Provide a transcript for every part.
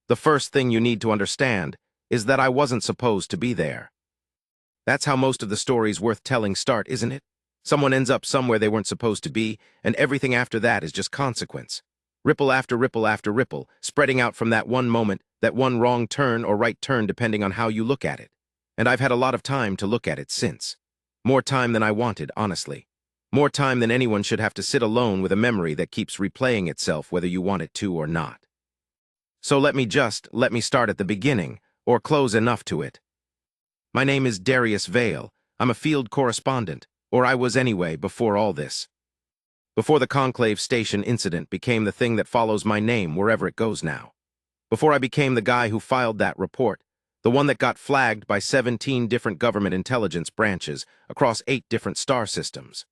The first thing you need to understand is that I wasn't supposed to be there. That's how most of the stories worth telling start, isn't it? Someone ends up somewhere they weren't supposed to be, and everything after that is just consequence. Ripple after ripple after ripple, spreading out from that one moment, that one wrong turn or right turn depending on how you look at it. And I've had a lot of time to look at it since. More time than I wanted, honestly. More time than anyone should have to sit alone with a memory that keeps replaying itself whether you want it to or not. So let me start at the beginning, or close enough to it. My name is Darius Vale. I'm a field correspondent, or I was anyway before all this. Before the Conclave Station incident became the thing that follows my name wherever it goes now. Before I became the guy who filed that report, the one that got flagged by 17 different government intelligence branches across 8 different star systems.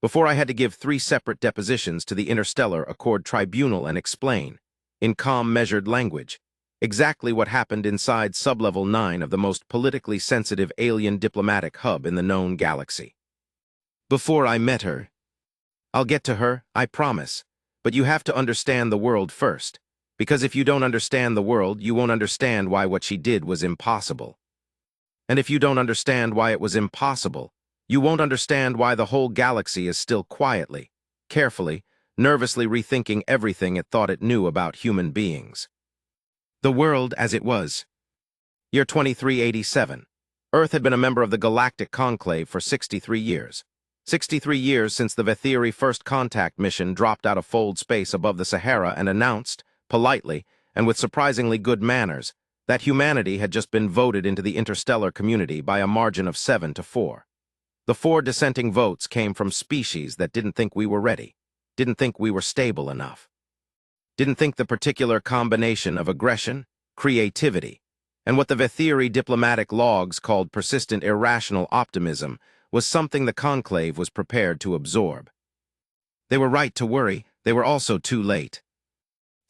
Before I had to give 3 separate depositions to the Interstellar Accord Tribunal and explain, in calm, measured language, exactly what happened inside Sublevel 9 of the most politically sensitive alien diplomatic hub in the known galaxy. Before I met her. I'll get to her, I promise, but you have to understand the world first, because if you don't understand the world, you won't understand why what she did was impossible. And if you don't understand why it was impossible, you won't understand why the whole galaxy is still quietly, carefully, nervously rethinking everything it thought it knew about human beings. The world as it was. Year 2387. Earth had been a member of the Galactic Conclave for 63 years. 63 years since the Vethiri First Contact mission dropped out of fold space above the Sahara and announced, politely, and with surprisingly good manners, that humanity had just been voted into the interstellar community by a margin of 7-4. The 4 dissenting votes came from species that didn't think we were ready, didn't think we were stable enough, didn't think the particular combination of aggression, creativity, and what the Vethiri diplomatic logs called persistent irrational optimism was something the Conclave was prepared to absorb. They were right to worry, they were also too late.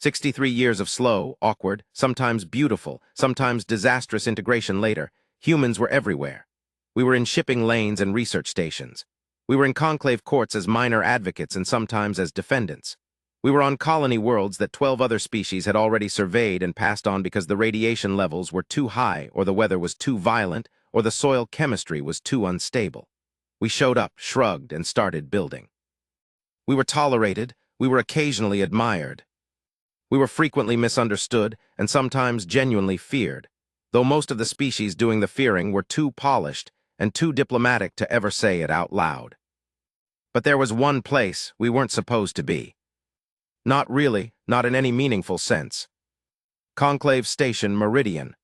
63 years of slow, awkward, sometimes beautiful, sometimes disastrous integration later, humans were everywhere. We were in shipping lanes and research stations. We were in Conclave courts as minor advocates and sometimes as defendants. We were on colony worlds that 12 other species had already surveyed and passed on because the radiation levels were too high, or the weather was too violent, or the soil chemistry was too unstable. We showed up, shrugged, and started building. We were tolerated, we were occasionally admired. We were frequently misunderstood and sometimes genuinely feared, though most of the species doing the fearing were too polished and too diplomatic to ever say it out loud. But there was one place we weren't supposed to be. Not really, not in any meaningful sense. Conclave Station Meridian.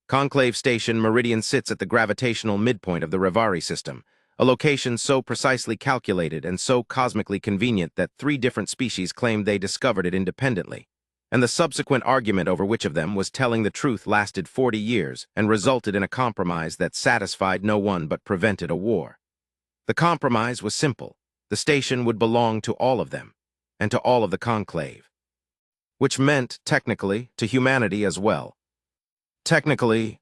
Conclave Station Meridian sits at the gravitational midpoint of the Revari system, a location so precisely calculated and so cosmically convenient that 3 different species claimed they discovered it independently, and the subsequent argument over which of them was telling the truth lasted 40 years and resulted in a compromise that satisfied no one but prevented a war. The compromise was simple. The station would belong to all of them, and to all of the Conclave. Which meant, technically, to humanity as well. Technically,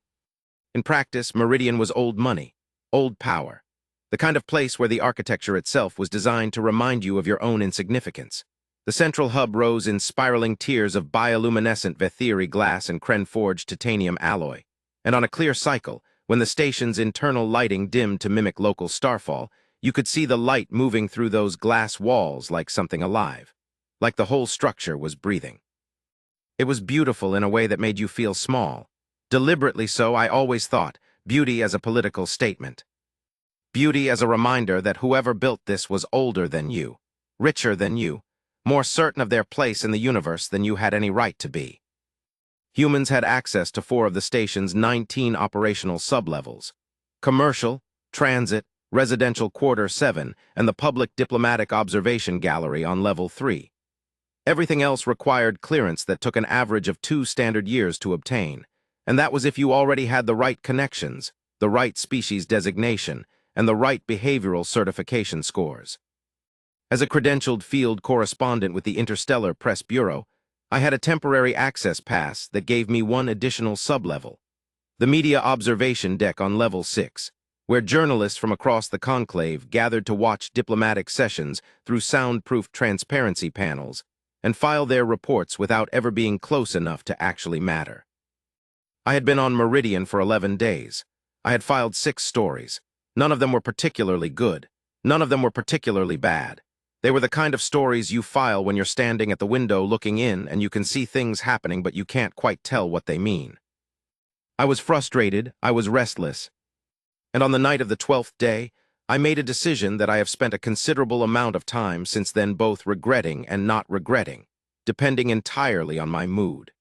in practice, Meridian was old money, old power. The kind of place where the architecture itself was designed to remind you of your own insignificance. The central hub rose in spiraling tiers of bioluminescent Vethiri glass and Kren-forged titanium alloy. And on a clear cycle, when the station's internal lighting dimmed to mimic local starfall, you could see the light moving through those glass walls like something alive, like the whole structure was breathing. It was beautiful in a way that made you feel small. Deliberately so, I always thought, beauty as a political statement. Beauty as a reminder that whoever built this was older than you, richer than you, more certain of their place in the universe than you had any right to be. Humans had access to 4 of the station's 19 operational sublevels: commercial, transit, residential quarter 7, and the public diplomatic observation gallery on level 3. Everything else required clearance that took an average of 2 standard years to obtain, and that was if you already had the right connections, the right species designation, and the right behavioral certification scores. As a credentialed field correspondent with the Interstellar Press Bureau, I had a temporary access pass that gave me 1 additional sublevel, the media observation deck on level 6, where journalists from across the Conclave gathered to watch diplomatic sessions through soundproof transparency panels and file their reports without ever being close enough to actually matter. I had been on Meridian for 11 days. I had filed 6 stories. None of them were particularly good. None of them were particularly bad. They were the kind of stories you file when you're standing at the window looking in and you can see things happening but you can't quite tell what they mean. I was frustrated, I was restless, and on the night of the 12th day, I made a decision that I have spent a considerable amount of time since then both regretting and not regretting, depending entirely on my mood.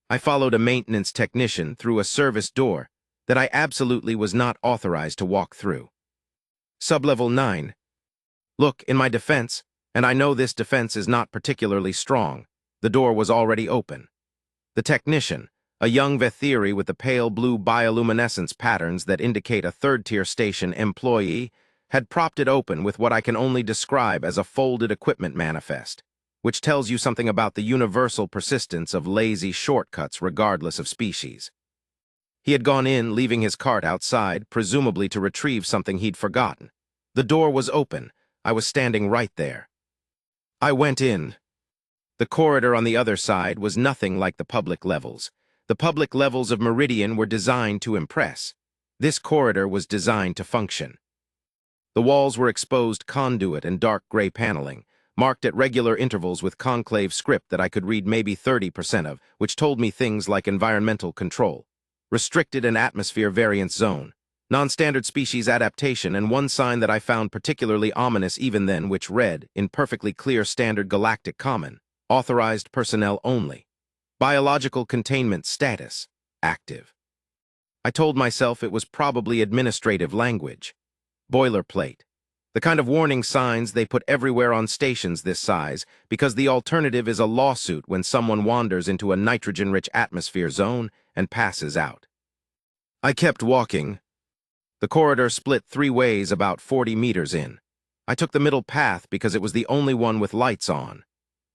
I followed a maintenance technician through a service door that I absolutely was not authorized to walk through. Sublevel 9. Look, in my defense, and I know this defense is not particularly strong, the door was already open. The technician, a young Vethiri with the pale blue bioluminescence patterns that indicate a third-tier station employee, had propped it open with what I can only describe as a folded equipment manifest, which tells you something about the universal persistence of lazy shortcuts regardless of species. He had gone in, leaving his cart outside, presumably to retrieve something he'd forgotten. The door was open. I was standing right there. I went in. The corridor on the other side was nothing like the public levels. The public levels of Meridian were designed to impress. This corridor was designed to function. The walls were exposed conduit and dark gray paneling, marked at regular intervals with conclave script that I could read maybe 30% of, which told me things like environmental control, restricted and atmosphere variance zone, non-standard species adaptation, and one sign that I found particularly ominous even then, which read, in perfectly clear standard galactic common, authorized personnel only. Biological containment status, active. I told myself it was probably administrative language. Boilerplate. The kind of warning signs they put everywhere on stations this size, because the alternative is a lawsuit when someone wanders into a nitrogen-rich atmosphere zone and passes out. I kept walking. The corridor split 3 ways about 40 meters in. I took the middle path because it was the only one with lights on.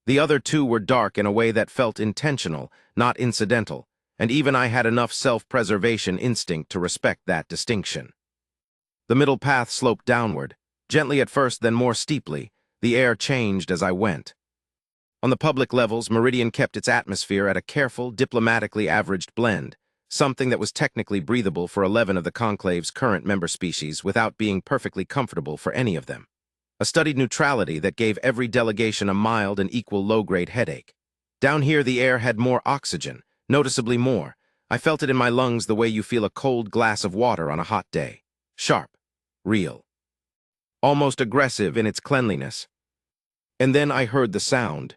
The other 2 were dark in a way that felt intentional, not incidental, and even I had enough self-preservation instinct to respect that distinction. The middle path sloped downward, gently at first, then more steeply. The air changed as I went. On the public levels, Meridian kept its atmosphere at a careful, diplomatically averaged blend, something that was technically breathable for 11 of the Conclave's current member species without being perfectly comfortable for any of them. A studied neutrality that gave every delegation a mild and equal low-grade headache. Down here, the air had more oxygen, noticeably more. I felt it in my lungs the way you feel a cold glass of water on a hot day. Sharp. Real. Almost aggressive in its cleanliness. And then I heard the sound.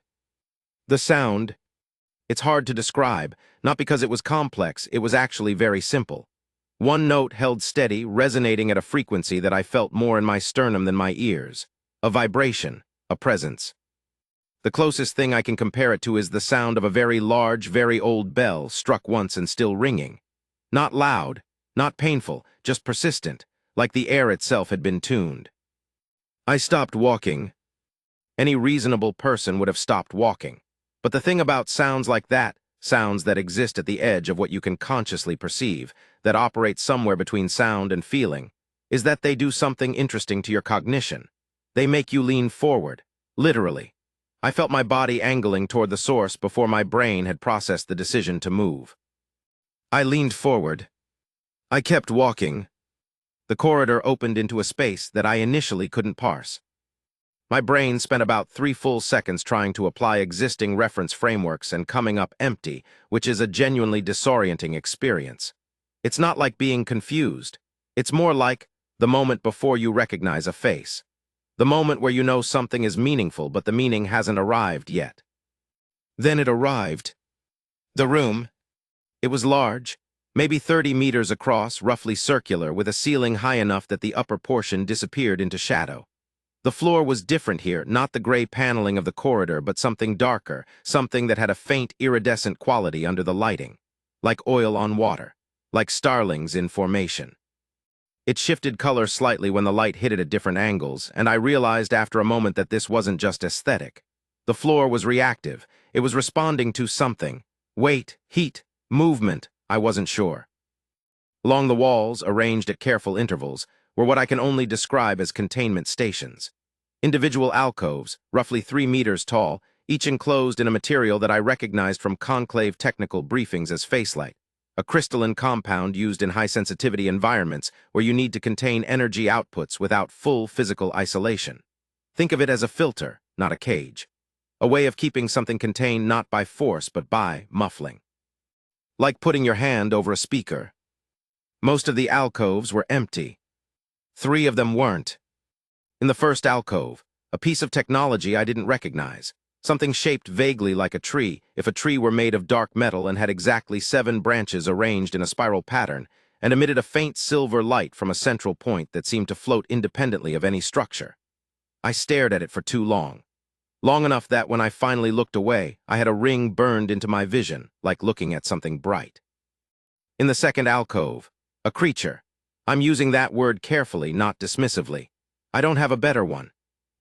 The sound. It's hard to describe, not because it was complex, it was actually very simple. One note held steady, resonating at a frequency that I felt more in my sternum than my ears. A vibration, a presence. The closest thing I can compare it to is the sound of a very large, very old bell struck once and still ringing. Not loud, not painful, just persistent, like the air itself had been tuned. I stopped walking. Any reasonable person would have stopped walking. But the thing about sounds like that, sounds that exist at the edge of what you can consciously perceive, that operate somewhere between sound and feeling, is that they do something interesting to your cognition. They make you lean forward, literally. I felt my body angling toward the source before my brain had processed the decision to move. I leaned forward. I kept walking. The corridor opened into a space that I initially couldn't parse. My brain spent about 3 full seconds trying to apply existing reference frameworks and coming up empty, which is a genuinely disorienting experience. It's not like being confused. It's more like the moment before you recognize a face. The moment where you know something is meaningful, but the meaning hasn't arrived yet. Then it arrived. The room. It was large, maybe 30 meters across, roughly circular, with a ceiling high enough that the upper portion disappeared into shadow. The floor was different here, not the gray paneling of the corridor, but something darker, something that had a faint iridescent quality under the lighting, like oil on water, like starlings in formation. It shifted color slightly when the light hit it at different angles, and I realized after a moment that this wasn't just aesthetic. The floor was reactive. It was responding to something. Weight, heat, movement, I wasn't sure. Along the walls, arranged at careful intervals, were what I can only describe as containment stations. Individual alcoves, roughly 3 meters tall, each enclosed in a material that I recognized from conclave technical briefings as Facelight, a crystalline compound used in high-sensitivity environments where you need to contain energy outputs without full physical isolation. Think of it as a filter, not a cage. A way of keeping something contained not by force but by muffling. Like putting your hand over a speaker. Most of the alcoves were empty. 3 of them weren't. In the first alcove, a piece of technology I didn't recognize. Something shaped vaguely like a tree, if a tree were made of dark metal and had exactly 7 branches arranged in a spiral pattern, and emitted a faint silver light from a central point that seemed to float independently of any structure. I stared at it for too long. Long enough that when I finally looked away, I had a ring burned into my vision, like looking at something bright. In the second alcove, a creature. I'm using that word carefully, not dismissively. I don't have a better one.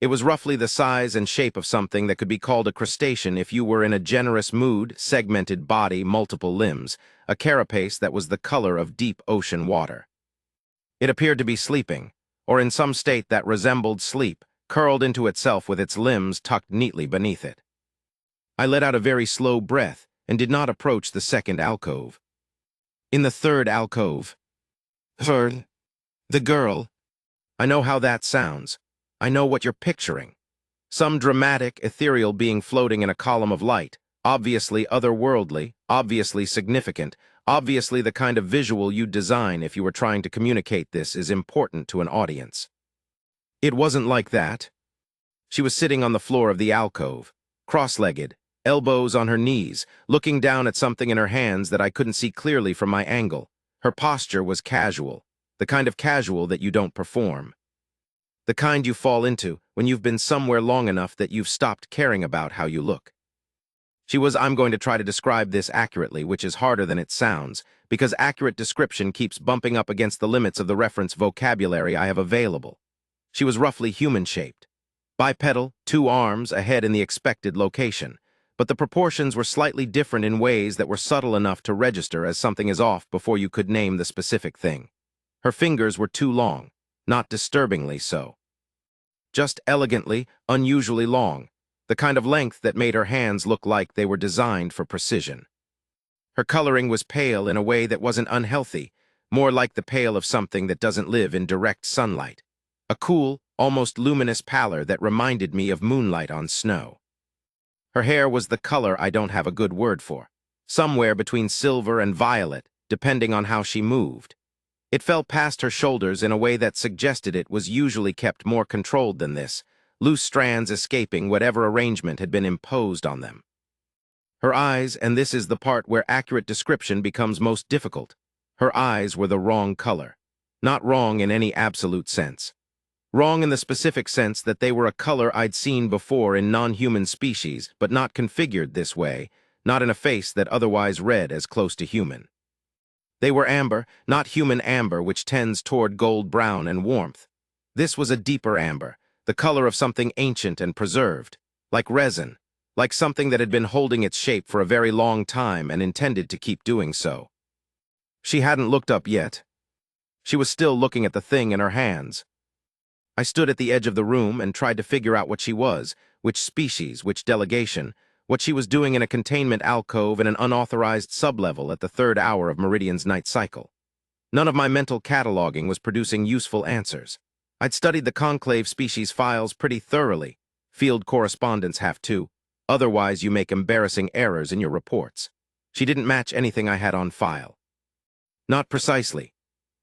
It was roughly the size and shape of something that could be called a crustacean if you were in a generous mood, segmented body, multiple limbs, a carapace that was the color of deep ocean water. It appeared to be sleeping, or in some state that resembled sleep, curled into itself with its limbs tucked neatly beneath it. I let out a very slow breath and did not approach the second alcove. In the third alcove, the girl. I know how that sounds. I know what you're picturing. Some dramatic, ethereal being floating in a column of light, obviously otherworldly, obviously significant, obviously the kind of visual you'd design if you were trying to communicate this is important to an audience. It wasn't like that. She was sitting on the floor of the alcove, cross-legged, elbows on her knees, looking down at something in her hands that I couldn't see clearly from my angle. Her posture was casual, the kind of casual that you don't perform. The kind you fall into when you've been somewhere long enough that you've stopped caring about how you look. I'm going to try to describe this accurately, which is harder than it sounds, because accurate description keeps bumping up against the limits of the reference vocabulary I have available. She was roughly human-shaped. Bipedal, 2 arms, a head in the expected location, but the proportions were slightly different in ways that were subtle enough to register as something is off before you could name the specific thing. Her fingers were too long, not disturbingly so. Just elegantly, unusually long, the kind of length that made her hands look like they were designed for precision. Her coloring was pale in a way that wasn't unhealthy, more like the pale of something that doesn't live in direct sunlight. A cool, almost luminous pallor that reminded me of moonlight on snow. Her hair was the color I don't have a good word for, somewhere between silver and violet, depending on how she moved. It fell past her shoulders in a way that suggested it was usually kept more controlled than this, loose strands escaping whatever arrangement had been imposed on them. Her eyes, and this is the part where accurate description becomes most difficult, her eyes were the wrong color. Not wrong in any absolute sense. Wrong in the specific sense that they were a color I'd seen before in non-human species, but not configured this way, not in a face that otherwise read as close to human. They were amber, not human amber, which tends toward gold-brown and warmth. This was a deeper amber, the color of something ancient and preserved, like resin, like something that had been holding its shape for a very long time and intended to keep doing so. She hadn't looked up yet. She was still looking at the thing in her hands. I stood at the edge of the room and tried to figure out what she was, which species, which delegation, what she was doing in a containment alcove in an unauthorized sublevel at the 3rd hour of Meridian's night cycle. None of my mental cataloging was producing useful answers. I'd studied the conclave species files pretty thoroughly. Field correspondents have too. Otherwise, you make embarrassing errors in your reports. She didn't match anything I had on file. Not precisely.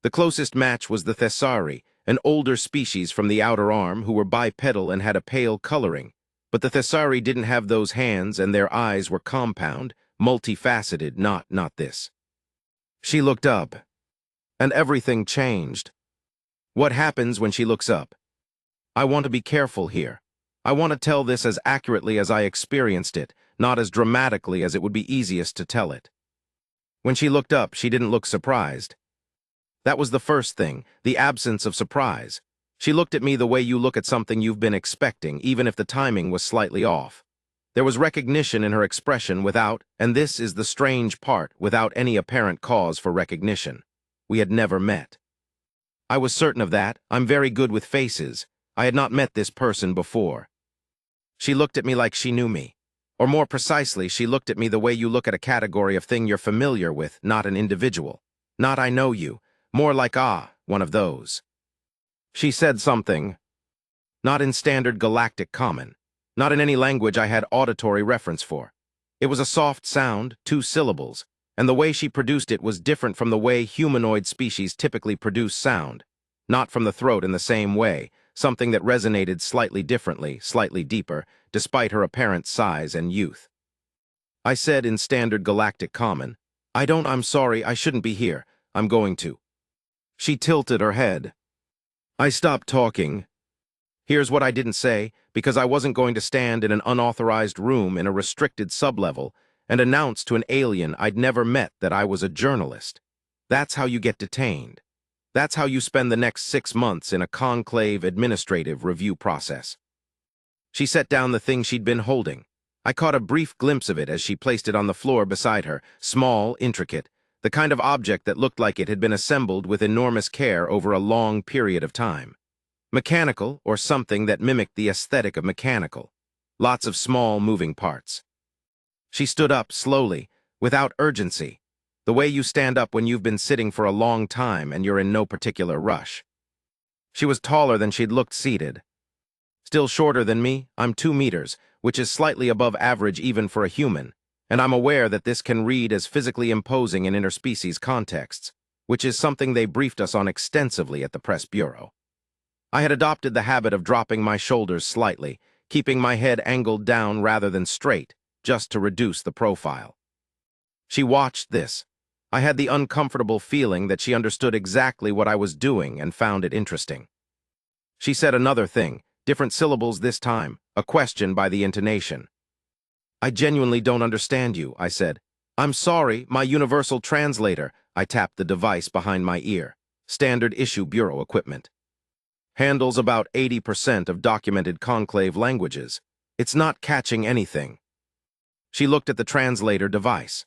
The closest match was the Thessari, an older species from the outer arm who were bipedal and had a pale coloring, but the Thessari didn't have those hands and their eyes were compound, multifaceted, not this. She looked up, and everything changed. What happens when she looks up? I want to be careful here. I want to tell this as accurately as I experienced it, not as dramatically as it would be easiest to tell it. When she looked up, she didn't look surprised. That was the first thing, the absence of surprise. She looked at me the way you look at something you've been expecting, even if the timing was slightly off. There was recognition in her expression without, and this is the strange part, without any apparent cause for recognition. We had never met. I was certain of that. I'm very good with faces. I had not met this person before. She looked at me like she knew me. Or more precisely, she looked at me the way you look at a category of thing you're familiar with, not an individual. Not I know you. More like one of those. She said something. Not in standard galactic common. Not in any language I had auditory reference for. It was a soft sound, 2 syllables, and the way she produced it was different from the way humanoid species typically produce sound. Not from the throat in the same way, something that resonated slightly differently, slightly deeper, despite her apparent size and youth. I said in standard galactic common, I'm sorry, I shouldn't be here. I'm going to. She tilted her head. I stopped talking. Here's what I didn't say, because I wasn't going to stand in an unauthorized room in a restricted sublevel and announce to an alien I'd never met that I was a journalist. That's how you get detained. That's how you spend the next 6 months in a conclave administrative review process. She set down the thing she'd been holding. I caught a brief glimpse of it as she placed it on the floor beside her, small, intricate, the kind of object that looked like it had been assembled with enormous care over a long period of time. Mechanical, or something that mimicked the aesthetic of mechanical. Lots of small, moving parts. She stood up slowly, without urgency, the way you stand up when you've been sitting for a long time and you're in no particular rush. She was taller than she'd looked seated. Still shorter than me, I'm 2 meters, which is slightly above average even for a human, and I'm aware that this can read as physically imposing in interspecies contexts, which is something they briefed us on extensively at the Press Bureau. I had adopted the habit of dropping my shoulders slightly, keeping my head angled down rather than straight, just to reduce the profile. She watched this. I had the uncomfortable feeling that she understood exactly what I was doing and found it interesting. She said another thing, different syllables this time, a question by the intonation. I genuinely don't understand you, I said. I'm sorry, my universal translator. I tapped the device behind my ear. Standard issue bureau equipment. Handles about 80% of documented conclave languages. It's not catching anything. She looked at the translator device.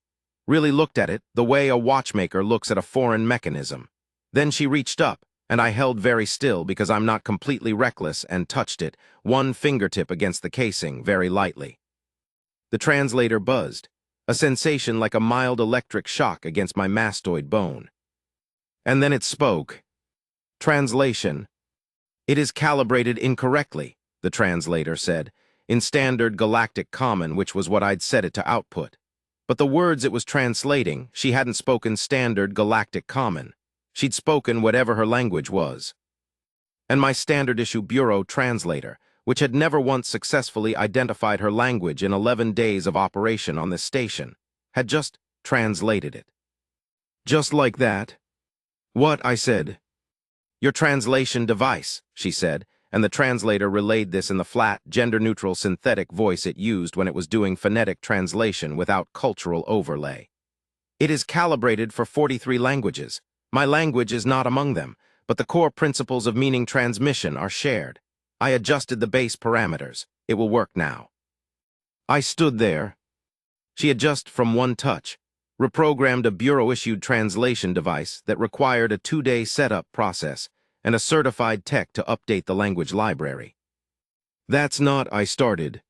Really looked at it the way a watchmaker looks at a foreign mechanism. Then she reached up, and I held very still because I'm not completely reckless and touched it, one fingertip against the casing, very lightly. The translator buzzed, a sensation like a mild electric shock against my mastoid bone. And then it spoke. Translation. It is calibrated incorrectly, the translator said, in standard galactic common, which was what I'd set it to output. But the words it was translating, she hadn't spoken standard galactic common. She'd spoken whatever her language was. And my standard issue bureau translator, which had never once successfully identified her language in 11 days of operation on this station, had just translated it. Just like that. What? I said. Your translation device, she said, and the translator relayed this in the flat, gender-neutral synthetic voice it used when it was doing phonetic translation without cultural overlay. It is calibrated for 43 languages. My language is not among them, but the core principles of meaning transmission are shared. I adjusted the base parameters. It will work now. I stood there. She had just, from one touch, reprogrammed a bureau-issued translation device that required a 2-day setup process and a certified tech to update the language library. That's not, I started.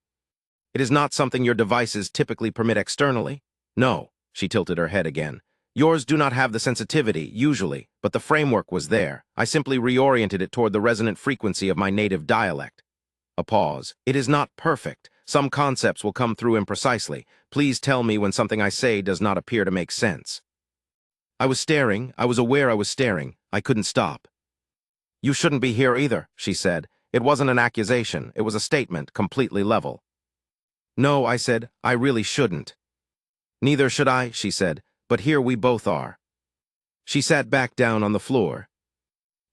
It is not something your devices typically permit externally? No, she tilted her head again. Yours do not have the sensitivity, usually, but the framework was there. I simply reoriented it toward the resonant frequency of my native dialect. A pause. It is not perfect. Some concepts will come through imprecisely. Please tell me when something I say does not appear to make sense. I was staring. I was aware I was staring. I couldn't stop. You shouldn't be here either, she said. It wasn't an accusation. It was a statement, completely level. No, I said. I really shouldn't. Neither should I, she said. But here we both are. She sat back down on the floor.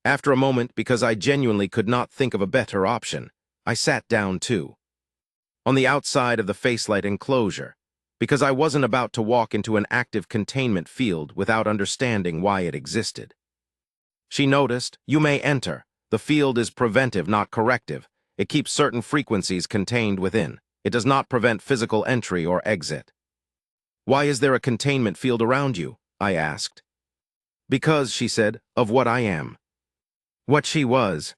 After a moment, because I genuinely could not think of a better option, I sat down too. On the outside of the Facelight enclosure, because I wasn't about to walk into an active containment field without understanding why it existed. She noticed, you may enter. The field is preventive, not corrective. It keeps certain frequencies contained within. It does not prevent physical entry or exit. Why is there a containment field around you? I asked. Because, she said, of what I am. What she was.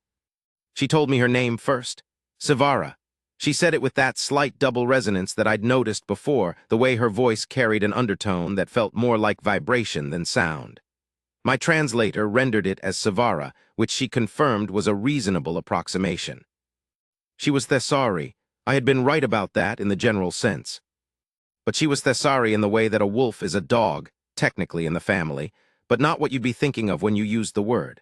She told me her name first. Sivara. She said it with that slight double resonance that I'd noticed before, the way her voice carried an undertone that felt more like vibration than sound. My translator rendered it as Savara, which she confirmed was a reasonable approximation. She was Thessari. I had been right about that in the general sense. But she was Thessari in the way that a wolf is a dog, technically in the family, but not what you'd be thinking of when you used the word.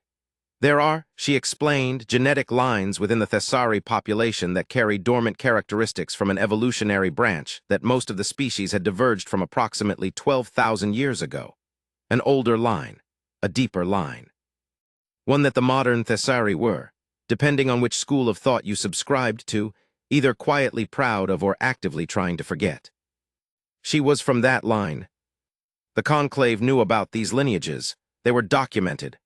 There are, she explained, genetic lines within the Thessari population that carry dormant characteristics from an evolutionary branch that most of the species had diverged from approximately 12,000 years ago. An older line, a deeper line. One that the modern Thessari were, depending on which school of thought you subscribed to, either quietly proud of or actively trying to forget. She was from that line. The Conclave knew about these lineages. They were documented.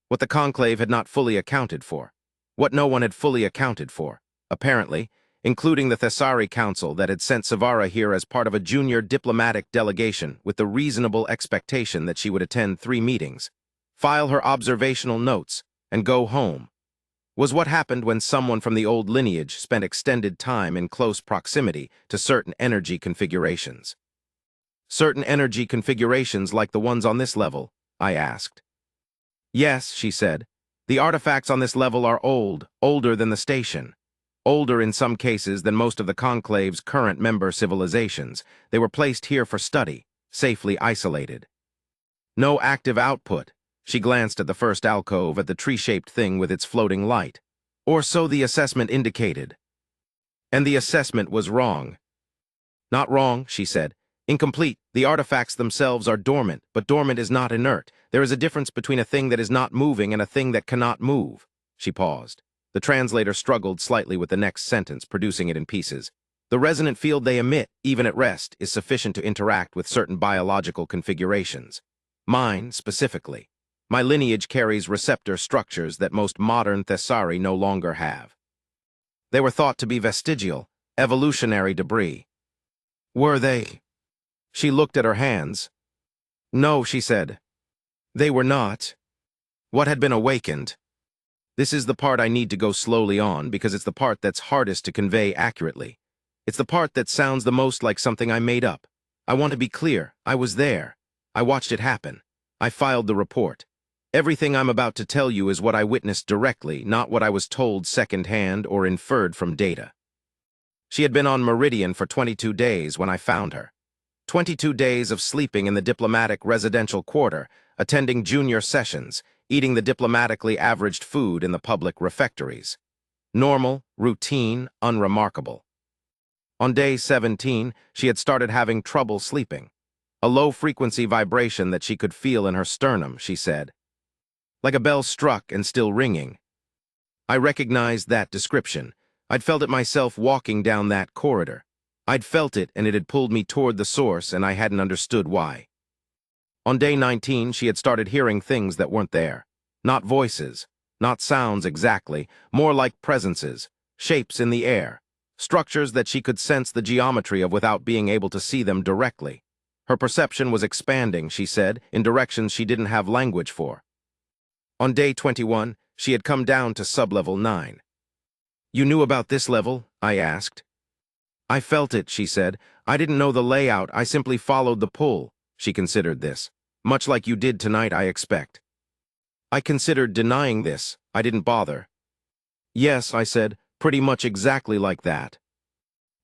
What the Conclave had not fully accounted for. What no one had fully accounted for, apparently, including the Thessari Council that had sent Savara here as part of a junior diplomatic delegation with the reasonable expectation that she would attend 3 meetings, file her observational notes, and go home, was what happened when someone from the old lineage spent extended time in close proximity to certain energy configurations. Certain energy configurations like the ones on this level, I asked. Yes, she said. The artifacts on this level are old, older than the station. Older in some cases than most of the Conclave's current member civilizations. They were placed here for study, safely isolated. No active output. She glanced at the first alcove at the tree-shaped thing with its floating light. Or so the assessment indicated. And the assessment was wrong. Not wrong, she said. Incomplete. The artifacts themselves are dormant, but dormant is not inert. There is a difference between a thing that is not moving and a thing that cannot move. She paused. The translator struggled slightly with the next sentence, producing it in pieces. The resonant field they emit, even at rest, is sufficient to interact with certain biological configurations. Mine, specifically. My lineage carries receptor structures that most modern Thessari no longer have. They were thought to be vestigial, evolutionary debris. Were they? She looked at her hands. No, she said. They were not. What had been awakened? This is the part I need to go slowly on because it's the part that's hardest to convey accurately. It's the part that sounds the most like something I made up. I want to be clear. I was there. I watched it happen. I filed the report. Everything I'm about to tell you is what I witnessed directly, not what I was told secondhand or inferred from data. She had been on Meridian for 22 days when I found her. 22 days of sleeping in the diplomatic residential quarter, attending junior sessions, eating the diplomatically averaged food in the public refectories. Normal, routine, unremarkable. On day 17, she had started having trouble sleeping. A low-frequency vibration that she could feel in her sternum, she said. Like a bell struck and still ringing. I recognized that description. I'd felt it myself walking down that corridor. I'd felt it and it had pulled me toward the source and I hadn't understood why. On day 19, she had started hearing things that weren't there. Not voices, not sounds exactly, more like presences, shapes in the air, structures that she could sense the geometry of without being able to see them directly. Her perception was expanding, she said, in directions she didn't have language for. On day 21, she had come down to sublevel 9. You knew about this level? I asked. I felt it, she said. I didn't know the layout, I simply followed the pull. She considered this. Much like you did tonight, I expect. I considered denying this. I didn't bother. Yes, I said, pretty much exactly like that.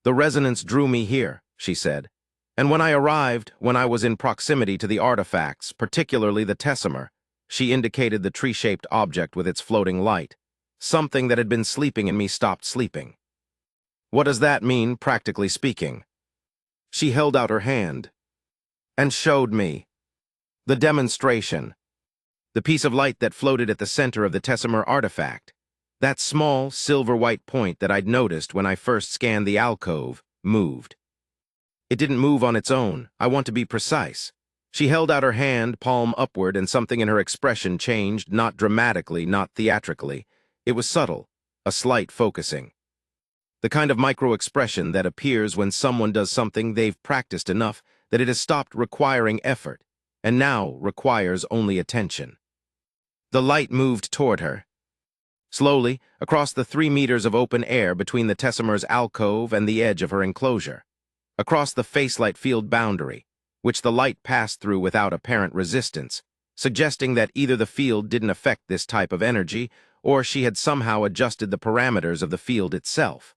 The resonance drew me here, she said. And when I arrived, when I was in proximity to the artifacts, particularly the Tessimer, she indicated the tree-shaped object with its floating light. Something that had been sleeping in me stopped sleeping. What does that mean, practically speaking? She held out her hand and showed me the demonstration. The piece of light that floated at the center of the Tessimer artifact. That small, silver-white point that I'd noticed when I first scanned the alcove moved. It didn't move on its own. I want to be precise. She held out her hand, palm upward, and something in her expression changed, not dramatically, not theatrically. It was subtle, a slight focusing. The kind of micro-expression that appears when someone does something they've practiced enough that it has stopped requiring effort, and now requires only attention. The light moved toward her. slowly, across the 3 meters of open air between the Tessimer's alcove and the edge of her enclosure, across the facelight field boundary, which the light passed through without apparent resistance, suggesting that either the field didn't affect this type of energy or she had somehow adjusted the parameters of the field itself,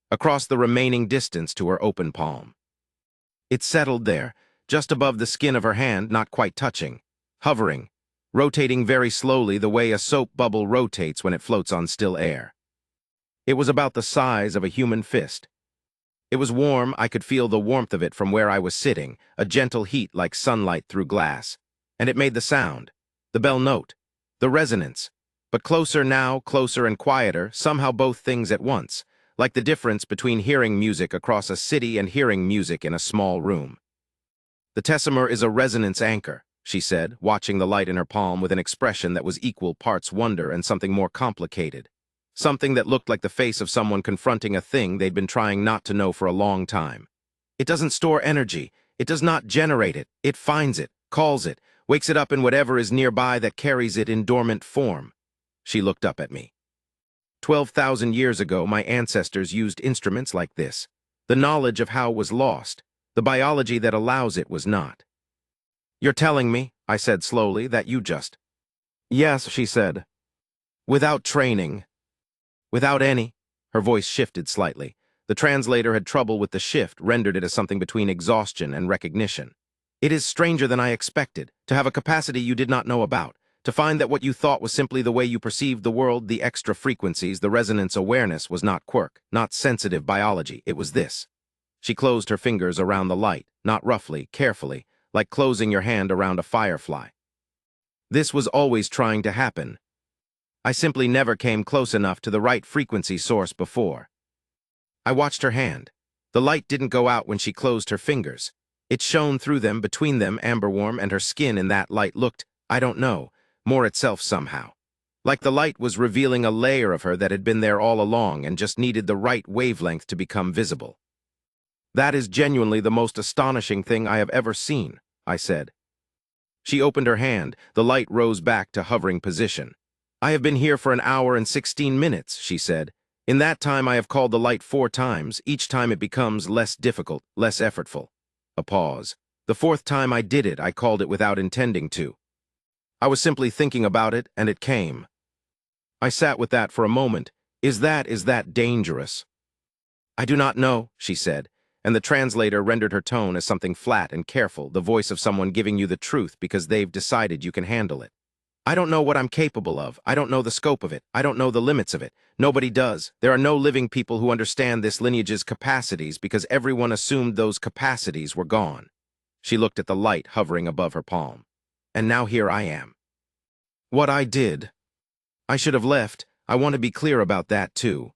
across the remaining distance to her open palm. It settled there, just above the skin of her hand, not quite touching, hovering, rotating very slowly the way a soap bubble rotates when it floats on still air. It was about the size of a human fist. It was warm. I could feel the warmth of it from where I was sitting, a gentle heat like sunlight through glass. And it made the sound, the bell note, the resonance, but closer now, closer and quieter, somehow both things at once, like the difference between hearing music across a city and hearing music in a small room. "The Tessimer is a resonance anchor," she said, watching the light in her palm with an expression that was equal parts wonder and something more complicated. Something that looked like the face of someone confronting a thing they'd been trying not to know for a long time. "It doesn't store energy. It does not generate it. It finds it, calls it, wakes it up in whatever is nearby that carries it in dormant form." She looked up at me. 12,000 years ago, my ancestors used instruments like this. The knowledge of how was lost. The biology that allows it was not. "You're telling me," I said slowly, "that you just—" "Yes," she said. "Without training. Without any—" Her voice shifted slightly. The translator had trouble with the shift, rendered it as something between exhaustion and recognition. "It is stranger than I expected, to have a capacity you did not know about, to find that what you thought was simply the way you perceived the world, the extra frequencies, the resonance awareness was not quirk, not sensitive biology, it was this." She closed her fingers around the light, not roughly, carefully, like closing your hand around a firefly. "This was always trying to happen. I simply never came close enough to the right frequency source before." I watched her hand. The light didn't go out when she closed her fingers. It shone through them, between them, amber warm, and her skin in that light looked, I don't know, more itself somehow. Like the light was revealing a layer of her that had been there all along and just needed the right wavelength to become visible. "That is genuinely the most astonishing thing I have ever seen," I said. She opened her hand. The light rose back to hovering position. "I have been here for an hour and 16 minutes, she said. "In that time I have called the light 4 times. Each time it becomes less difficult, less effortful." A pause. "The 4th time I did it, I called it without intending to. I was simply thinking about it, and it came." I sat with that for a moment. Is that dangerous?" "I do not know," she said, and the translator rendered her tone as something flat and careful, the voice of someone giving you the truth because they've decided you can handle it. "I don't know what I'm capable of. I don't know the scope of it. I don't know the limits of it. Nobody does. There are no living people who understand this lineage's capacities because everyone assumed those capacities were gone." She looked at the light hovering above her palm. "And now here I am. What I did. I should have left. I want to be clear about that, too.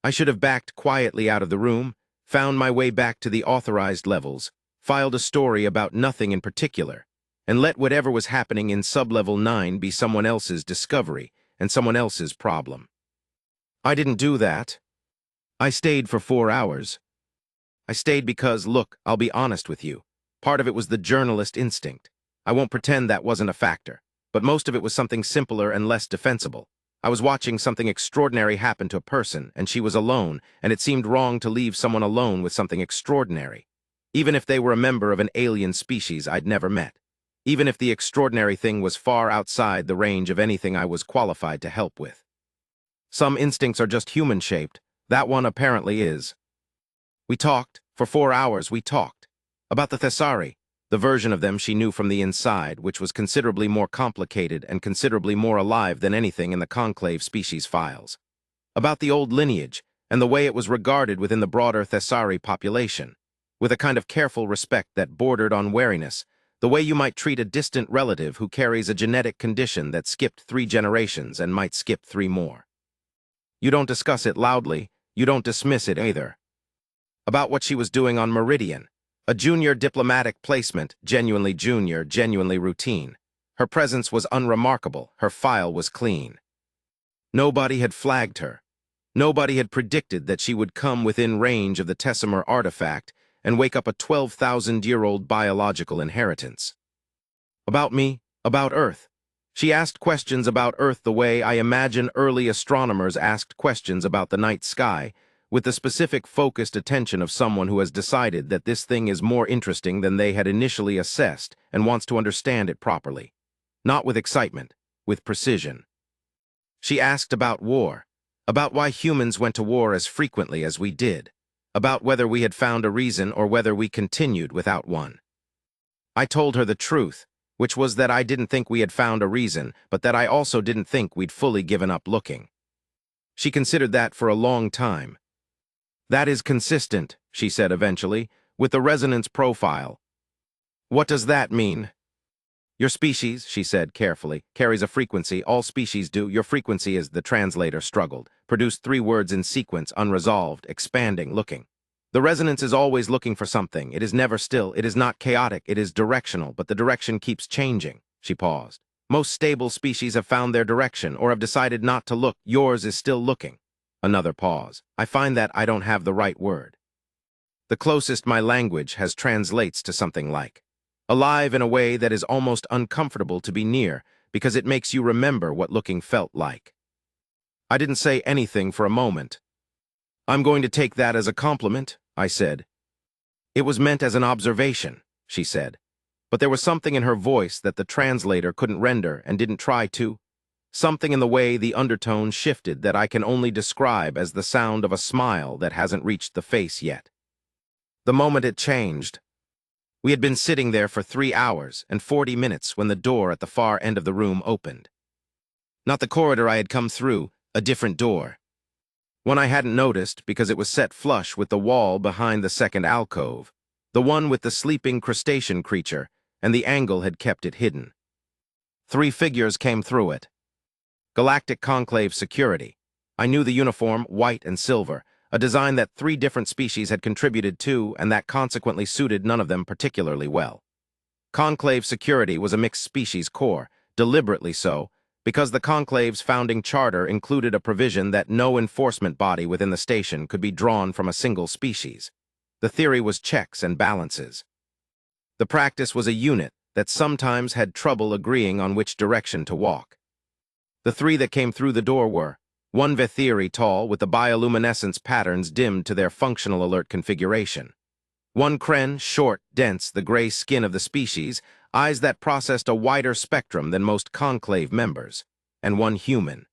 I should have backed quietly out of the room, found my way back to the authorized levels, filed a story about nothing in particular, and let whatever was happening in sublevel 9 be someone else's discovery and someone else's problem. I didn't do that. I stayed for 4 hours. I stayed because, look, I'll be honest with you, part of it was the journalist instinct. I won't pretend that wasn't a factor, but most of it was something simpler and less defensible. I was watching something extraordinary happen to a person, and she was alone, and it seemed wrong to leave someone alone with something extraordinary, even if they were a member of an alien species I'd never met. Even if the extraordinary thing was far outside the range of anything I was qualified to help with. Some instincts are just human-shaped. That one apparently is. We talked. For 4 hours, we talked. About the Thessari, the version of them she knew from the inside, which was considerably more complicated and considerably more alive than anything in the Conclave species files. About the old lineage, and the way it was regarded within the broader Thessari population, with a kind of careful respect that bordered on wariness, the way you might treat a distant relative who carries a genetic condition that skipped 3 generations and might skip 3 more. You don't discuss it loudly, you don't dismiss it either. About what she was doing on Meridian, a junior diplomatic placement, genuinely junior, genuinely routine. Her presence was unremarkable, her file was clean. Nobody had flagged her. Nobody had predicted that she would come within range of the Tessimer artifact and wake up a 12,000-year-old biological inheritance. About me, about Earth. She asked questions about Earth the way I imagine early astronomers asked questions about the night sky, with the specific focused attention of someone who has decided that this thing is more interesting than they had initially assessed and wants to understand it properly. Not with excitement, with precision. She asked about war, about why humans went to war as frequently as we did, about whether we had found a reason or whether we continued without one. I told her the truth, which was that I didn't think we had found a reason, but that I also didn't think we'd fully given up looking. She considered that for a long time. That is consistent, she said eventually, with the resonance profile. What does that mean? Your species, she said carefully, carries a frequency. All species do. Your frequency is, the translator struggled, produced 3 words in sequence, unresolved, expanding, looking. The resonance is always looking for something. It is never still. It is not chaotic. It is directional, but the direction keeps changing. She paused. Most stable species have found their direction or have decided not to look. Yours is still looking. Another pause. I find that I don't have the right word. The closest my language has translates to something like alive in a way that is almost uncomfortable to be near because it makes you remember what looking felt like. I didn't say anything for a moment. I'm going to take that as a compliment, I said. It was meant as an observation, she said. But there was something in her voice that the translator couldn't render and didn't try to. Something in the way the undertone shifted that I can only describe as the sound of a smile that hasn't reached the face yet. The moment it changed, we had been sitting there for 3 hours and 40 minutes when the door at the far end of the room opened. Not the corridor I had come through, a different door. One I hadn't noticed because it was set flush with the wall behind the second alcove, the one with the sleeping crustacean creature, and the angle had kept it hidden. 3 figures came through it. Galactic Conclave Security. I knew the uniform, white and silver, a design that 3 different species had contributed to and that consequently suited none of them particularly well. Conclave Security was a mixed species corps, deliberately so, because the Conclave's founding charter included a provision that no enforcement body within the station could be drawn from a single species. The theory was checks and balances. The practice was a unit that sometimes had trouble agreeing on which direction to walk. The 3 that came through the door were 1 Vethiri tall with the bioluminescence patterns dimmed to their functional alert configuration. 1 Kren, short, dense, the gray skin of the species, eyes that processed a wider spectrum than most Conclave members, and 1 human.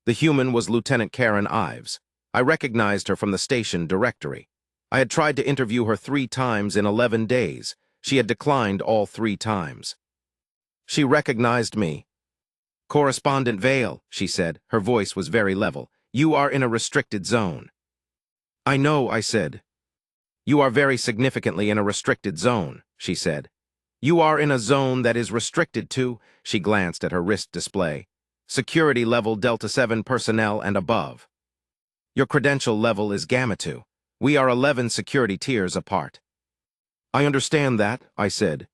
The human was Lieutenant Karen Ives. I recognized her from the station directory. I had tried to interview her 3 times in 11 days. She had declined all 3 times. She recognized me. Correspondent Vale, she said. Her voice was very level. You are in a restricted zone. I know, I said. You are very significantly in a restricted zone, she said. You are in a zone that is restricted to, she glanced at her wrist display, security level Delta 7 personnel and above. Your credential level is Gamma 2. We are 11 security tiers apart. I understand that, I said.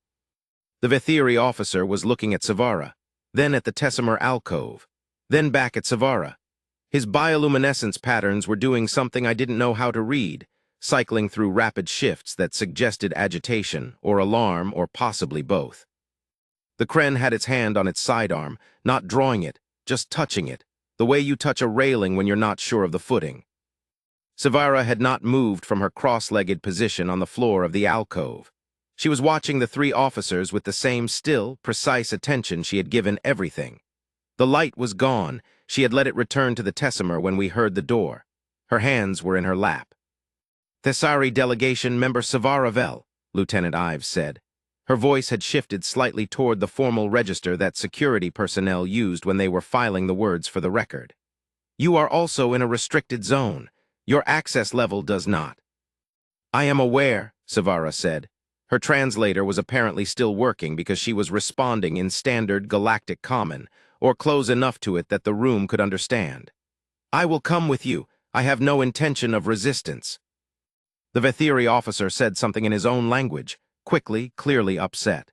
The Vethiri officer was looking at Savara, then at the Tessimer alcove, then back at Savara. His bioluminescence patterns were doing something I didn't know how to read, cycling through rapid shifts that suggested agitation or alarm or possibly both. The Kren had its hand on its sidearm, not drawing it, just touching it, the way you touch a railing when you're not sure of the footing. Savara had not moved from her cross-legged position on the floor of the alcove. She was watching the 3 officers with the same still, precise attention she had given everything. The light was gone. She had let it return to the Tessimer when we heard the door. Her hands were in her lap. Thessari Delegation Member Savara Vell, Lieutenant Ives said. Her voice had shifted slightly toward the formal register that security personnel used when they were filing the words for the record. You are also in a restricted zone. Your access level does not. I am aware, Savara said. Her translator was apparently still working because she was responding in standard galactic common, or close enough to it that the room could understand. I will come with you. I have no intention of resistance. The Vethiri officer said something in his own language, quickly, clearly upset.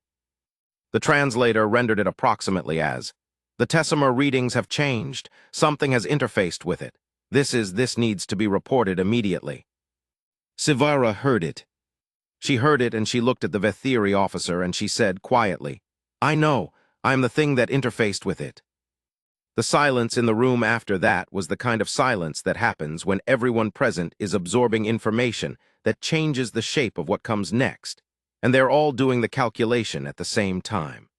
The translator rendered it approximately as, the Tessimer readings have changed. Something has interfaced with it. This needs to be reported immediately. Savara heard it. She heard it and she looked at the Vethiri officer and she said quietly, I know. I am the thing that interfaced with it. The silence in the room after that was the kind of silence that happens when everyone present is absorbing information that changes the shape of what comes next, and they're all doing the calculation at the same time.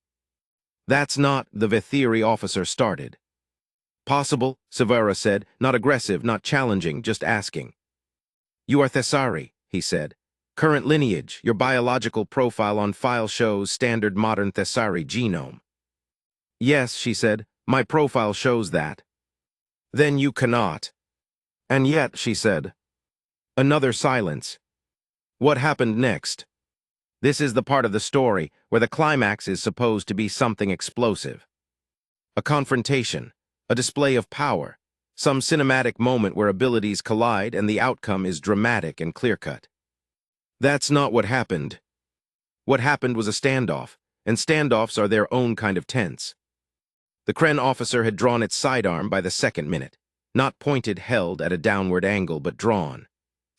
That's not, the Vethiri officer started. Possible, Severa said, not aggressive, not challenging, just asking. You are Thessari, he said. Current lineage, your biological profile on file shows standard modern Thessari genome. Yes, she said, my profile shows that. Then you cannot. And yet, she said. Another silence. What happened next? This is the part of the story where the climax is supposed to be something explosive. A confrontation, a display of power, some cinematic moment where abilities collide and the outcome is dramatic and clear-cut. That's not what happened. What happened was a standoff, and standoffs are their own kind of tense. The Kren officer had drawn its sidearm by the second minute, not pointed, held at a downward angle, but drawn.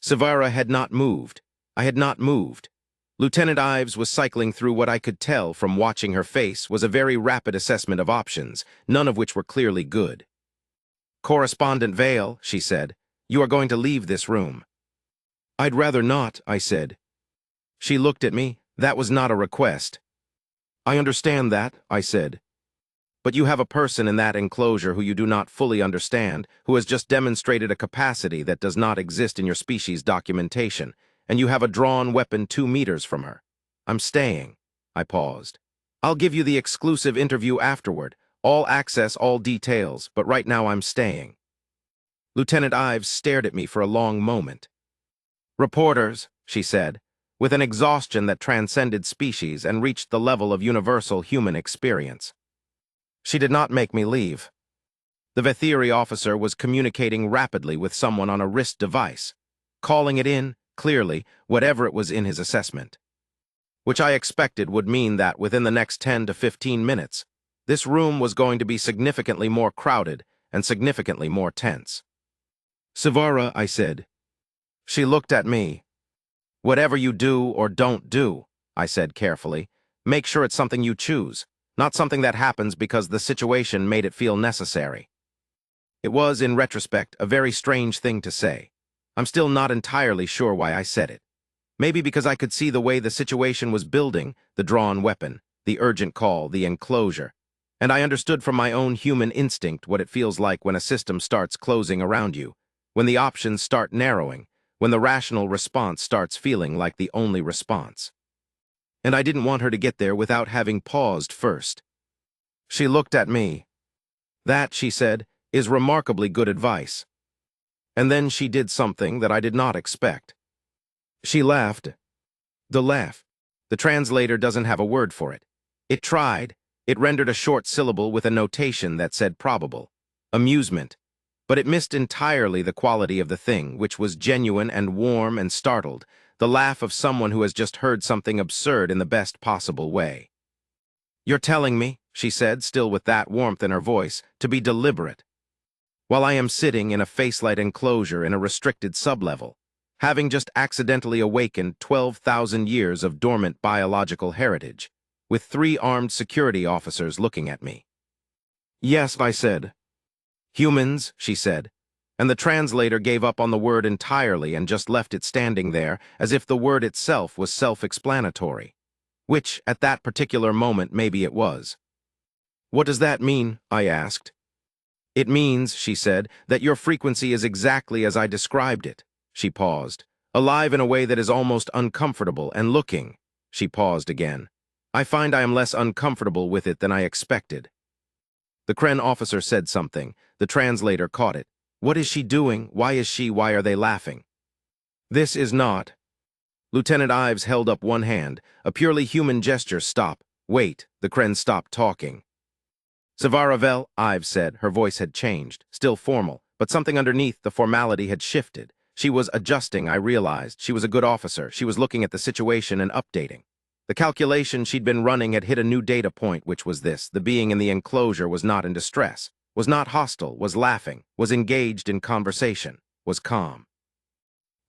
Severa had not moved. I had not moved. Lieutenant Ives was cycling through what I could tell from watching her face was a very rapid assessment of options, none of which were clearly good. Correspondent Vale, she said, you are going to leave this room. I'd rather not, I said. She looked at me. That was not a request. I understand that, I said. But you have a person in that enclosure who you do not fully understand, who has just demonstrated a capacity that does not exist in your species documentation, and you have a drawn weapon 2 meters from her. I'm staying. I paused. I'll give you the exclusive interview afterward, all access, all details, but right now I'm staying. Lieutenant Ives stared at me for a long moment. Reporters, she said, with an exhaustion that transcended species and reached the level of universal human experience. She did not make me leave. The Vethiri officer was communicating rapidly with someone on a wrist device, calling it in, clearly, whatever it was in his assessment. Which I expected would mean that within the next 10 to 15 minutes, this room was going to be significantly more crowded and significantly more tense. Severa, I said. She looked at me. Whatever you do or don't do, I said carefully, make sure it's something you choose, not something that happens because the situation made it feel necessary. It was, in retrospect, a very strange thing to say. I'm still not entirely sure why I said it. Maybe because I could see the way the situation was building, the drawn weapon, the urgent call, the enclosure, and I understood from my own human instinct what it feels like when a system starts closing around you, when the options start narrowing, when the rational response starts feeling like the only response. And I didn't want her to get there without having paused first. She looked at me. That, she said, is remarkably good advice. And then she did something that I did not expect. She laughed. The laugh. The translator doesn't have a word for it. It tried. It rendered a short syllable with a notation that said probable. Amusement. But it missed entirely the quality of the thing, which was genuine and warm and startled, the laugh of someone who has just heard something absurd in the best possible way. You're telling me, she said, still with that warmth in her voice, to be deliberate. While I am sitting in a facelight enclosure in a restricted sublevel, having just accidentally awakened 12,000 years of dormant biological heritage, with 3 armed security officers looking at me. Yes, I said. Humans, she said, and the translator gave up on the word entirely and just left it standing there as if the word itself was self-explanatory, which, at that particular moment, maybe it was. What does that mean? I asked. It means, she said, that your frequency is exactly as I described it. She paused, alive in a way that is almost uncomfortable, and looking. She paused again. I find I am less uncomfortable with it than I expected. The Kren officer said something. The translator caught it. What is she doing? Why is she? Why are they laughing? This is not. Lieutenant Ives held up one hand, a purely human gesture. Stop. Wait. The Kren stopped talking. Sevaravel, Ives said. Her voice had changed, still formal, but something underneath the formality had shifted. She was adjusting, I realized. She was a good officer. She was looking at the situation and updating. The calculation she'd been running had hit a new data point, which was this. The being in the enclosure was not in distress, was not hostile, was laughing, was engaged in conversation, was calm.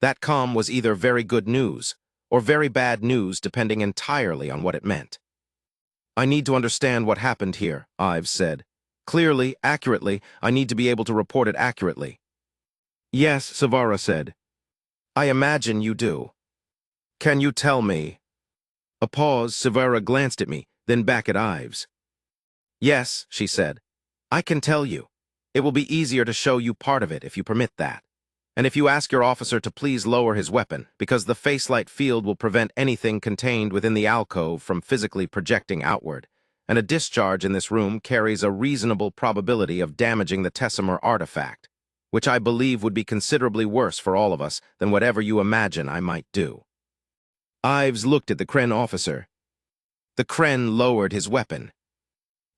That calm was either very good news or very bad news, depending entirely on what it meant. I need to understand what happened here, Ives said. Clearly, accurately, I need to be able to report it accurately. Yes, Savara said. I imagine you do. Can you tell me? A pause, Savara glanced at me, then back at Ives. Yes, she said. I can tell you. It will be easier to show you part of it if you permit that. And if you ask your officer to please lower his weapon, because the facelight field will prevent anything contained within the alcove from physically projecting outward, and a discharge in this room carries a reasonable probability of damaging the Tessimer artifact, which I believe would be considerably worse for all of us than whatever you imagine I might do. Ives looked at the Kren officer. The Kren lowered his weapon,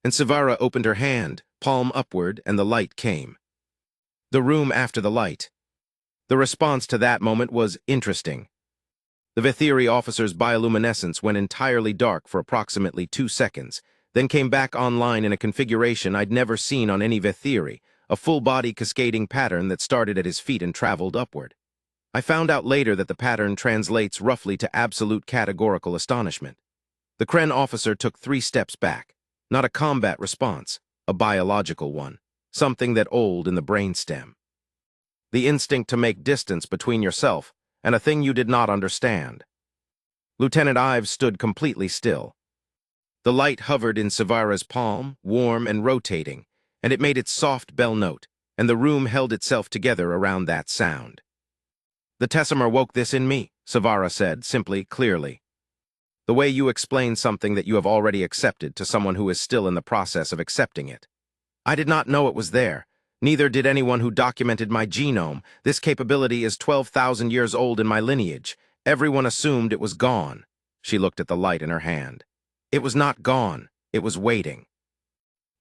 and Savara opened her hand, palm upward, and the light came. The room after the light. The response to that moment was interesting. The Vethiri officer's bioluminescence went entirely dark for approximately 2 seconds, then came back online in a configuration I'd never seen on any Vethiri, a full-body cascading pattern that started at his feet and traveled upward. I found out later that the pattern translates roughly to absolute categorical astonishment. The Kren officer took 3 steps back. Not a combat response, a biological one, something that old in the brainstem. The instinct to make distance between yourself and a thing you did not understand. Lieutenant Ives stood completely still. The light hovered in Savara's palm, warm and rotating, and it made its soft bell note, and the room held itself together around that sound. The Tessimer woke this in me, Savara said, simply, clearly. The way you explain something that you have already accepted to someone who is still in the process of accepting it. I did not know it was there. Neither did anyone who documented my genome. This capability is 12,000 years old in my lineage. Everyone assumed it was gone. She looked at the light in her hand. It was not gone. It was waiting.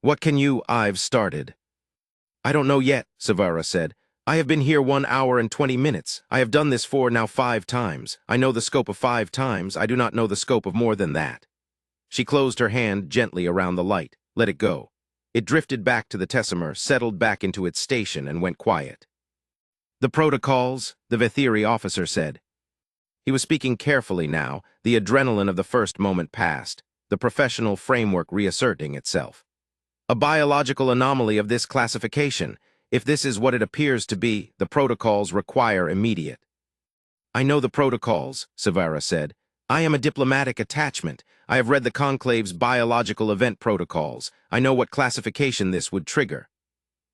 What can you, Ives started? I don't know yet, Savara said. I have been here 1 hour and 20 minutes. I have done this now 5 times. I know the scope of 5 times. I do not know the scope of more than that. She closed her hand gently around the light. Let it go. It drifted back to the Tessimer, settled back into its station, and went quiet. The protocols, the Vethiri officer said. He was speaking carefully now, the adrenaline of the first moment past, the professional framework reasserting itself. A biological anomaly of this classification. If this is what it appears to be, the protocols require immediate. I know the protocols, Savara said. I am a diplomatic attachment. I have read the Conclave's biological event protocols. I know what classification this would trigger.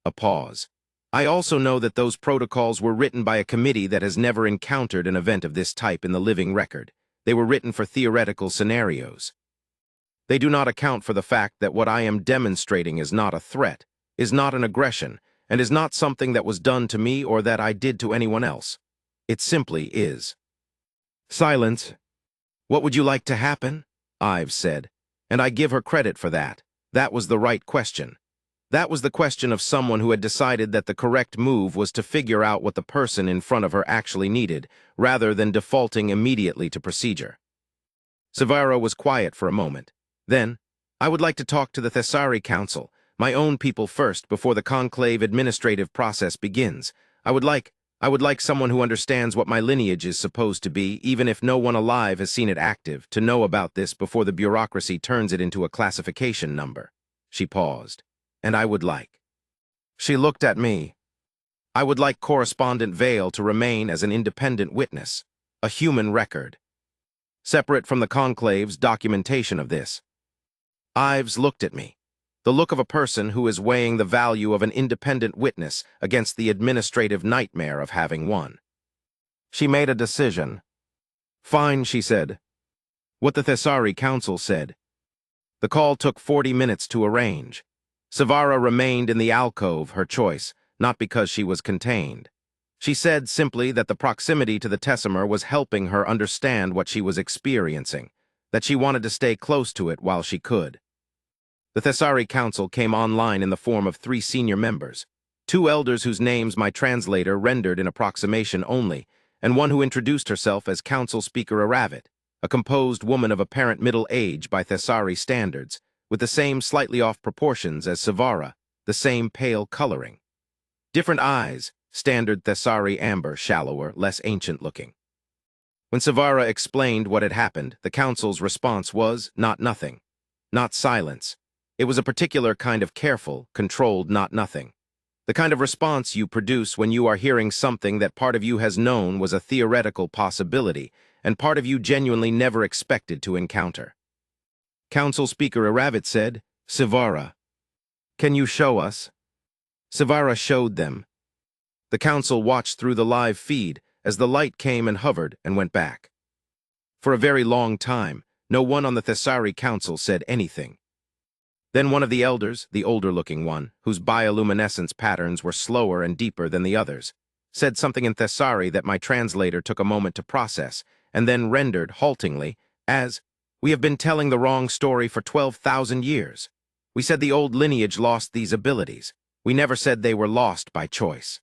A pause. I also know that those protocols were written by a committee that has never encountered an event of this type in the living record. They were written for theoretical scenarios. They do not account for the fact that what I am demonstrating is not a threat, is not an aggression, and is not something that was done to me or that I did to anyone else. It simply is. Silence. What would you like to happen? Ives said, and I give her credit for that. That was the right question. That was the question of someone who had decided that the correct move was to figure out what the person in front of her actually needed, rather than defaulting immediately to procedure. Savara was quiet for a moment. Then, I would like to talk to the Thessari Council, my own people first, before the Conclave administrative process begins. I would like someone who understands what my lineage is supposed to be, even if no one alive has seen it active, to know about this before the bureaucracy turns it into a classification number. She paused. And I would like. She looked at me. I would like Correspondent Vale to remain as an independent witness, a human record, separate from the Conclave's documentation of this. Ives looked at me. The look of a person who is weighing the value of an independent witness against the administrative nightmare of having one. She made a decision. Fine, she said. What the Thessari Council said. The call took 40 minutes to arrange. Savara remained in the alcove, her choice, not because she was contained. She said simply that the proximity to the Tessimer was helping her understand what she was experiencing, that she wanted to stay close to it while she could. The Thessari Council came online in the form of 3 senior members, 2 elders whose names my translator rendered in approximation only, and one who introduced herself as Council Speaker Aravit, a composed woman of apparent middle age by Thessari standards, with the same slightly off proportions as Savara, the same pale coloring. Different eyes, standard Thessari amber, shallower, less ancient-looking. When Savara explained what had happened, the Council's response was, not nothing. not silence. It was a particular kind of careful, controlled not nothing. The kind of response you produce when you are hearing something that part of you has known was a theoretical possibility, and part of you genuinely never expected to encounter. Council Speaker Iravit said, "Sivara, can you show us?" Sivara showed them. The council watched through the live feed as the light came and hovered and went back. For a very long time, no one on the Thessari Council said anything. Then one of the elders, the older-looking one, whose bioluminescence patterns were slower and deeper than the others, said something in Thessari that my translator took a moment to process, and then rendered, haltingly, as, "We have been telling the wrong story for 12,000 years. We said the old lineage lost these abilities. We never said they were lost by choice."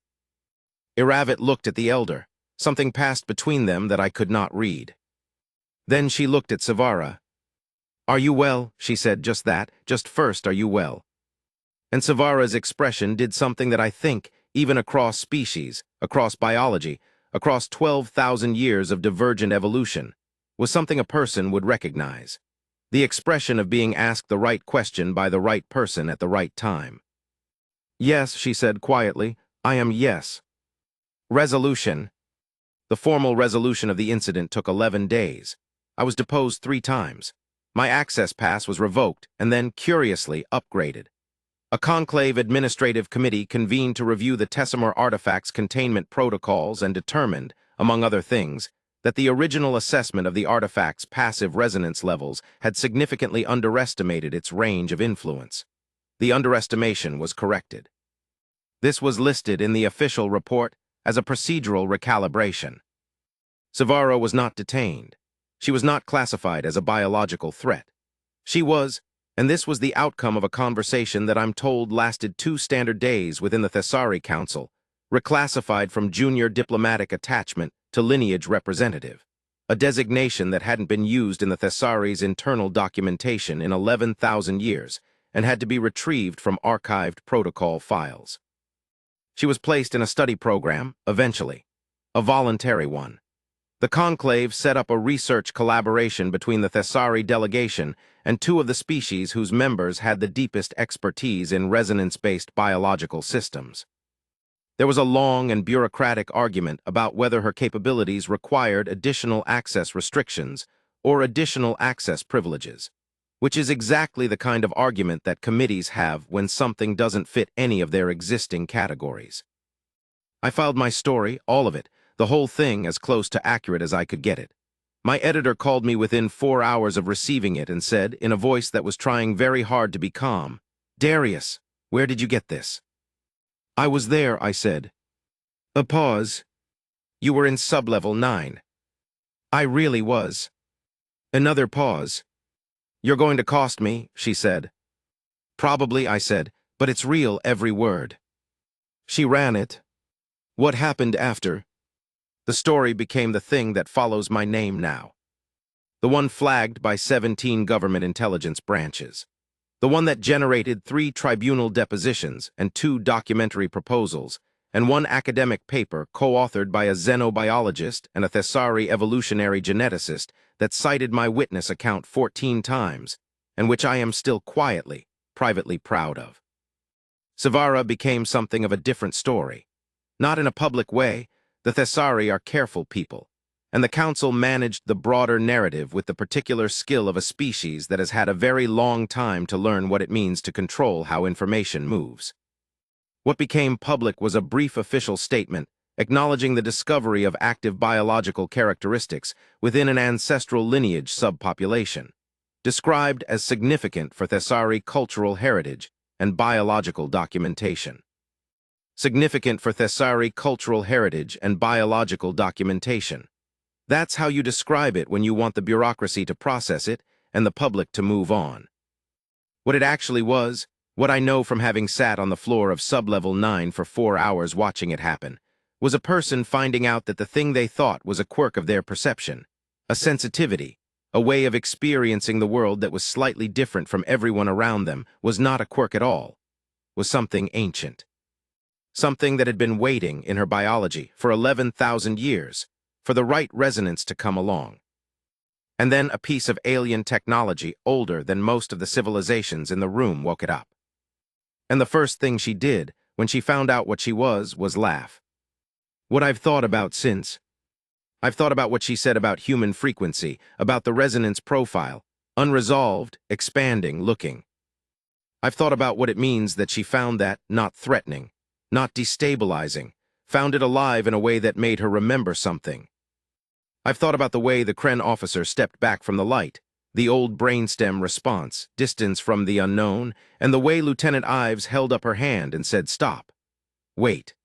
Iravit looked at the elder. Something passed between them that I could not read. Then she looked at Sivara. "Are you well?" she said, just that, just first, "Are you well?" And Sivara's expression did something that I think, even across species, across biology, across 12,000 years of divergent evolution, was something a person would recognize. The expression of being asked the right question by the right person at the right time. "Yes," she said quietly, "I am yes." Resolution. The formal resolution of the incident took 11 days. I was deposed 3 times. My access pass was revoked and then, curiously, upgraded. A conclave administrative committee convened to review the Tessimur artifacts containment protocols and determined, among other things, that the original assessment of the artifact's passive resonance levels had significantly underestimated its range of influence. The underestimation was corrected. This was listed in the official report as a procedural recalibration. Sivara was not detained. She was not classified as a biological threat. She was, and this was the outcome of a conversation that I'm told lasted 2 standard days within the Thessari Council, reclassified from junior diplomatic attachment to lineage representative, a designation that hadn't been used in the Thessari's internal documentation in 11,000 years and had to be retrieved from archived protocol files. She was placed in a study program, eventually, a voluntary one. The conclave set up a research collaboration between the Thessari delegation and 2 of the species whose members had the deepest expertise in resonance-based biological systems. There was a long and bureaucratic argument about whether her capabilities required additional access restrictions or additional access privileges, which is exactly the kind of argument that committees have when something doesn't fit any of their existing categories. I filed my story, all of it, the whole thing as close to accurate as I could get it. My editor called me within 4 hours of receiving it and said, in a voice that was trying very hard to be calm, "Darius, where did you get this?" "I was there," I said. A pause. "You were in sublevel 9. "I really was." Another pause. "You're going to cost me," she said. "Probably," I said, "but it's real, every word." She ran it. What happened after? The story became the thing that follows my name now. The one flagged by 17 government intelligence branches. The one that generated 3 tribunal depositions and 2 documentary proposals, and 1 academic paper co-authored by a xenobiologist and a Thessari evolutionary geneticist that cited my witness account 14 times, and which I am still quietly, privately proud of. Sivara became something of a different story. Not in a public way. The Thessari are careful people, and the council managed the broader narrative with the particular skill of a species that has had a very long time to learn what it means to control how information moves. What became public was a brief official statement acknowledging the discovery of active biological characteristics within an ancestral lineage subpopulation, described as significant for Thessari cultural heritage and biological documentation. Significant for Thessari cultural heritage and biological documentation. That's how you describe it when you want the bureaucracy to process it and the public to move on. What it actually was, what I know from having sat on the floor of sublevel 9 for 4 hours watching it happen, was a person finding out that the thing they thought was a quirk of their perception, a sensitivity, a way of experiencing the world that was slightly different from everyone around them, was not a quirk at all, was something ancient. Something that had been waiting in her biology for 11,000 years, for the right resonance to come along. And then a piece of alien technology older than most of the civilizations in the room woke it up. And the first thing she did, when she found out what she was laugh. What I've thought about since. I've thought about what she said about human frequency, about the resonance profile, unresolved, expanding, looking. I've thought about what it means that she found that not threatening, not destabilizing, found it alive in a way that made her remember something. I've thought about the way the Kren officer stepped back from the light, the old brainstem response, distance from the unknown, and the way Lieutenant Ives held up her hand and said, "Stop. Wait."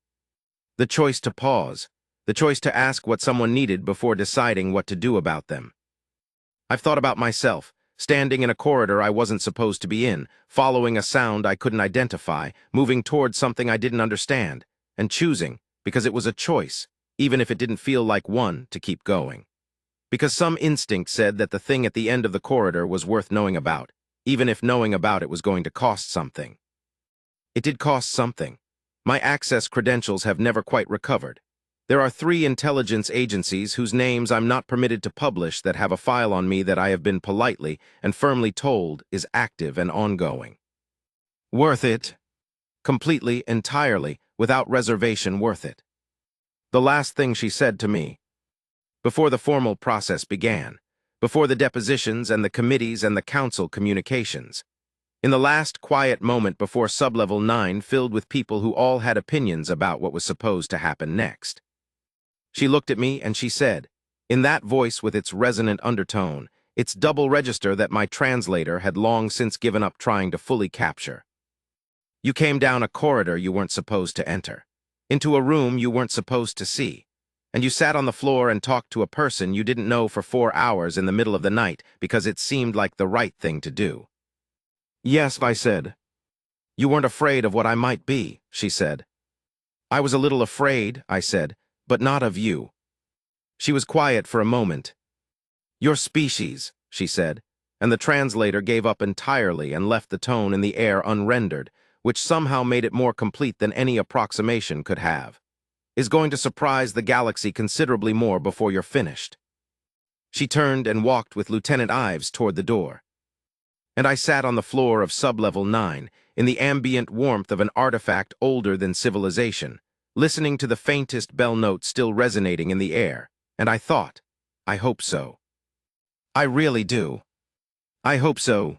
The choice to pause, the choice to ask what someone needed before deciding what to do about them. I've thought about myself, standing in a corridor I wasn't supposed to be in, following a sound I couldn't identify, moving towards something I didn't understand, and choosing, because it was a choice, even if it didn't feel like one, to keep going. Because some instinct said that the thing at the end of the corridor was worth knowing about, even if knowing about it was going to cost something. It did cost something. My access credentials have never quite recovered. There are 3 intelligence agencies whose names I'm not permitted to publish that have a file on me that I have been politely and firmly told is active and ongoing. Worth it. Completely, entirely, without reservation, worth it. The last thing she said to me, before the formal process began, before the depositions and the committees and the council communications, in the last quiet moment before Sublevel 9 filled with people who all had opinions about what was supposed to happen next. She looked at me and she said, in that voice with its resonant undertone, its double register that my translator had long since given up trying to fully capture. You came down a corridor you weren't supposed to enter, into a room you weren't supposed to see, and you sat on the floor and talked to a person you didn't know for 4 hours in the middle of the night because it seemed like the right thing to do. Yes, I said. You weren't afraid of what I might be, she said. I was a little afraid, I said, but not of you. She was quiet for a moment. Your species, she said, and the translator gave up entirely and left the tone in the air unrendered, which somehow made it more complete than any approximation could have, is going to surprise the galaxy considerably more before you're finished. She turned and walked with Lieutenant Ives toward the door. And I sat on the floor of Sublevel 9, in the ambient warmth of an artifact older than civilization, listening to the faintest bell note still resonating in the air, and I thought, I hope so. I really do. I hope so.